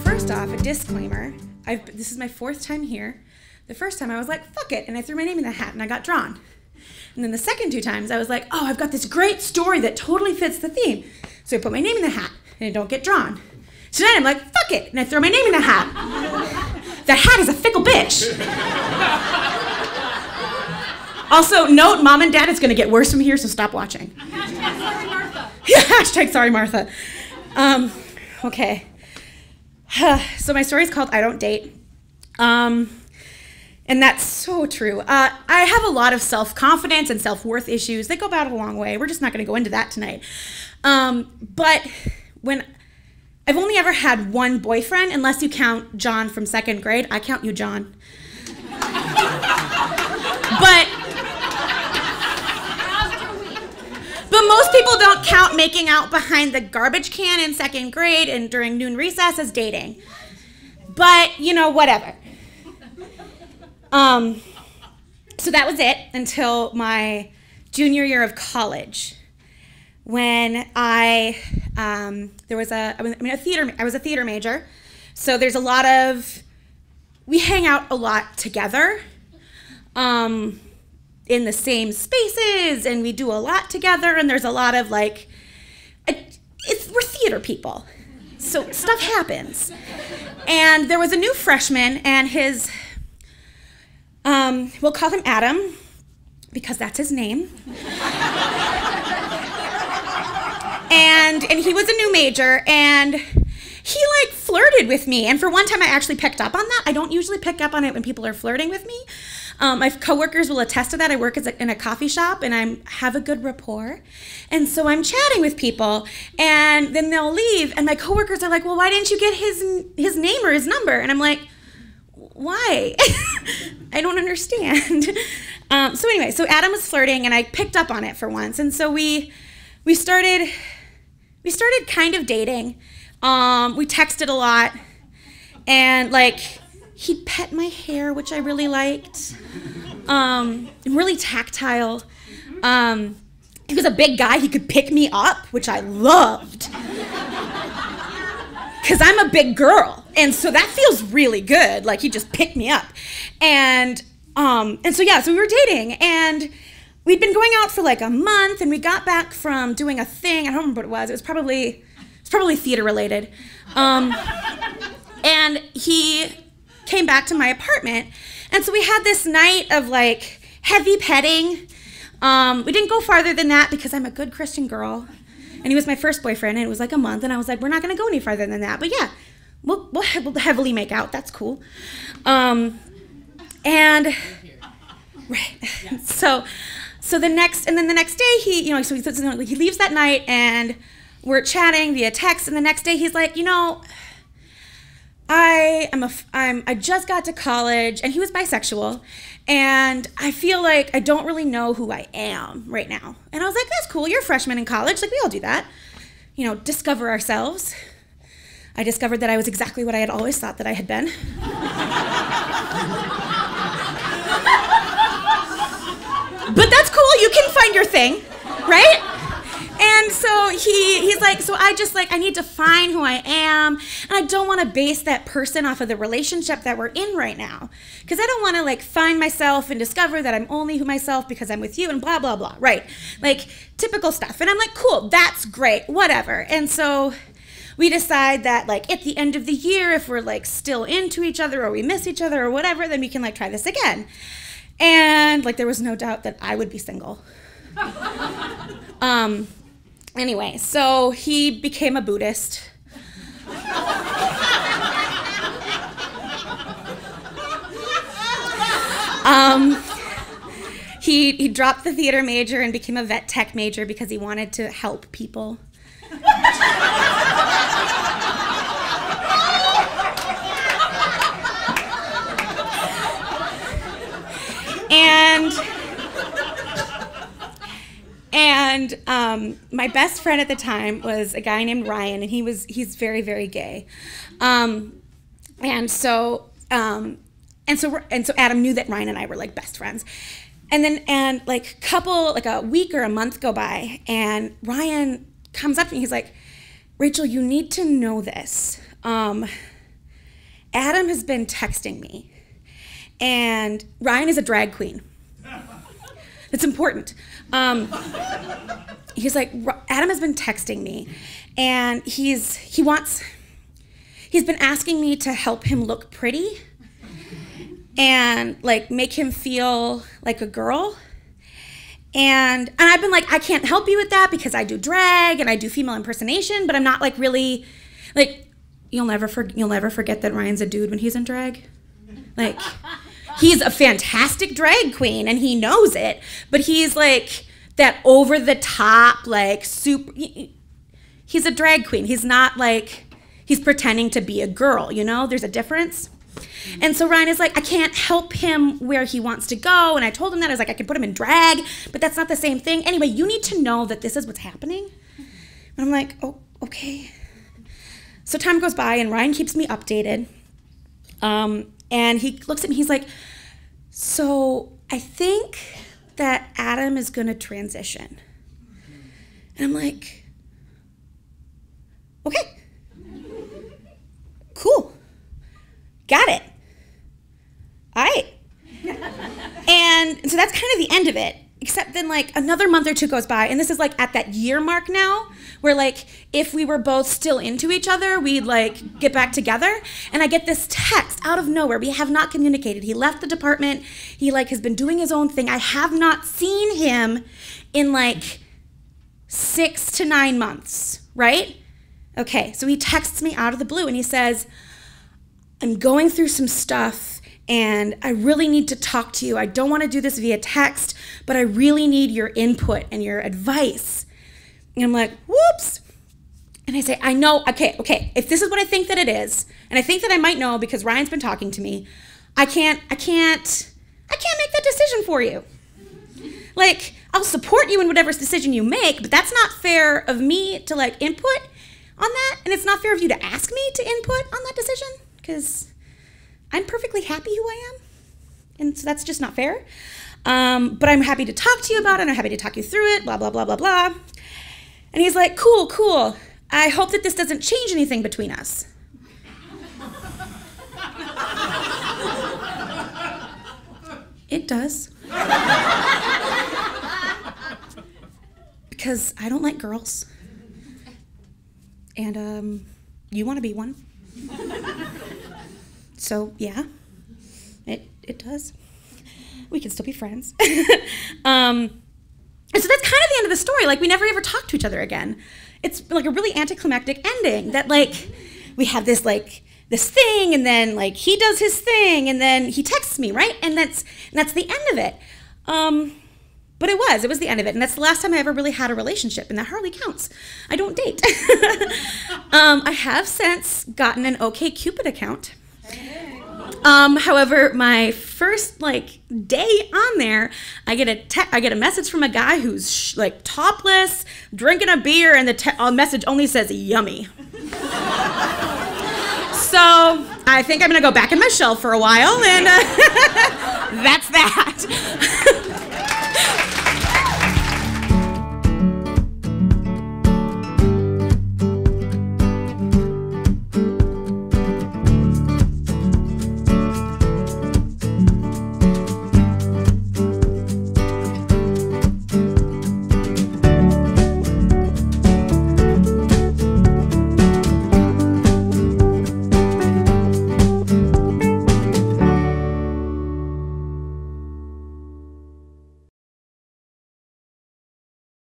First off, a disclaimer. This is my 4th time here. The first time I was like, fuck it, and I threw my name in the hat and I got drawn. And then the second 2 times I was like, oh, I've got this great story that totally fits the theme. So I put my name in the hat and I don't get drawn. Tonight I'm like, fuck it, and I throw my name in the hat. The hat is a fickle bitch. Also, note, Mom and Dad, it's gonna get worse from here, so stop watching. Hashtag sorry Martha. Yeah, hashtag sorry Martha. Okay. So my story is called I Don't Date. And that's so true. I have a lot of self-confidence and self-worth issues. They go back a long way. We're just not going to go into that tonight. But when I've only ever had one boyfriend, unless you count John from 2nd grade. I count you, John. But most people don't count making out behind the garbage can in 2nd grade and during noon recess as dating. But, you know, whatever. So that was it until my junior year of college, when I was a theater major, so there's a lot of, we hang out a lot together, in the same spaces, and we do a lot together, and there's a lot of like, we're theater people, so stuff happens. And there was a new freshman, and his, we'll call him Adam, because that's his name. and he was a new major, and he like flirted with me. And for one time I actually picked up on that. I don't usually pick up on it when people are flirting with me. My coworkers will attest to that. I work in a coffee shop, and I have a good rapport. And so I'm chatting with people, and then they'll leave, and my coworkers are like, well, why didn't you get his name or his number? And I'm like, why? I don't understand. So anyway, so Adam was flirting, and I picked up on it for once. And so we started kind of dating. We texted a lot, and like, he'd pet my hair, which I really liked. Really tactile. He was a big guy. He could pick me up, which I loved. Because I'm a big girl, and so that feels really good. Like, he just picked me up. And so yeah, so we were dating, and we'd been going out for like a month, and we got back from doing a thing. I don't remember what it was. It was probably theater related. And he came back to my apartment, and so we had this night of like heavy petting. We didn't go farther than that because I'm a good Christian girl, and he was my first boyfriend, and it was like a month, and I was like, we're not gonna go any farther than that, but yeah, we'll heavily make out. That's cool. And right. So the next day he leaves that night, and we're chatting via text, and the next day he's like, you know, I just got to college, and he was bisexual, and I feel like I don't really know who I am right now. And I was like, that's cool, you're a freshman in college, like we all do that. You know, discover ourselves. I discovered that I was exactly what I had always thought that I had been. But that's cool, you can find your thing, right? And so he's like, so I need to find who I am, and I don't want to base that person off of the relationship that we're in right now, because I don't want to like find myself and discover that I'm only myself because I'm with you and blah, blah, blah, right? Like typical stuff. And I'm like, cool, that's great, whatever. And so we decide that like at the end of the year, if we're like still into each other or we miss each other or whatever, then we can like try this again. And like there was no doubt that I would be single. Anyway, so he became a Buddhist. He dropped the theater major and became a vet tech major because he wanted to help people. And my best friend at the time was a guy named Ryan, and he's very, very gay. And so Adam knew that Ryan and I were like best friends. And like a week or a month go by, and Ryan comes up to me, he's like, Rachel, you need to know this. Adam has been texting me, and Ryan is a drag queen. It's important. He's like, Adam has been texting me, and he's been asking me to help him look pretty and like make him feel like a girl. And I've been like, I can't help you with that because I do drag and I do female impersonation, but I'm not like really, like, you'll never forget that Ryan's a dude when he's in drag. Like, he's a fantastic drag queen and he knows it, but he's like that over the top, like super, he's a drag queen. He's not like, he's pretending to be a girl, you know? There's a difference. And so Ryan is like, I can't help him where he wants to go. And I told him that. I was like, I could put him in drag, but that's not the same thing. Anyway, you need to know that this is what's happening. And I'm like, oh, okay. So time goes by and Ryan keeps me updated. And he looks at me, he's like, so I think that Adam is gonna transition. And I'm like, okay, cool. Got it. All right. And so that's kind of the end of it, except then like another month or two goes by, and this is like at that year mark now, where like if we were both still into each other, we'd like get back together. And I get this text out of nowhere. We have not communicated. He left the department. He like has been doing his own thing. I have not seen him in like 6 to 9 months, right? Okay, so he texts me out of the blue and he says, I'm going through some stuff and I really need to talk to you. I don't want to do this via text, but I really need your input and your advice. And I'm like, whoops. And I say, I know, okay, if this is what I think that it is, and I think that I might know because Ryan's been talking to me, I can't make that decision for you. Like, I'll support you in whatever decision you make, but that's not fair of me to like input on that, and it's not fair of you to ask me to input on that decision, because I'm perfectly happy who I am, and so that's just not fair. But I'm happy to talk to you about it, and I'm happy to talk you through it, blah, blah, blah, blah, blah. And he's like, cool. I hope that this doesn't change anything between us. It does. Because I don't like girls. And you want to be one. So yeah, it does. We can still be friends. And so that's kind of the end of the story. Like, we never ever talked to each other again. It's like a really anticlimactic ending that like we have this thing, and then like he does his thing, and then he texts me, right? And that's the end of it. But it was the end of it, and that's the last time I ever really had a relationship, and that hardly counts. I don't date. I have since gotten an OkCupid account. However, my first like day on there, I get a message from a guy who's like topless, drinking a beer, and the message only says "yummy." So I think I'm gonna go back in my shell for a while, and that's that.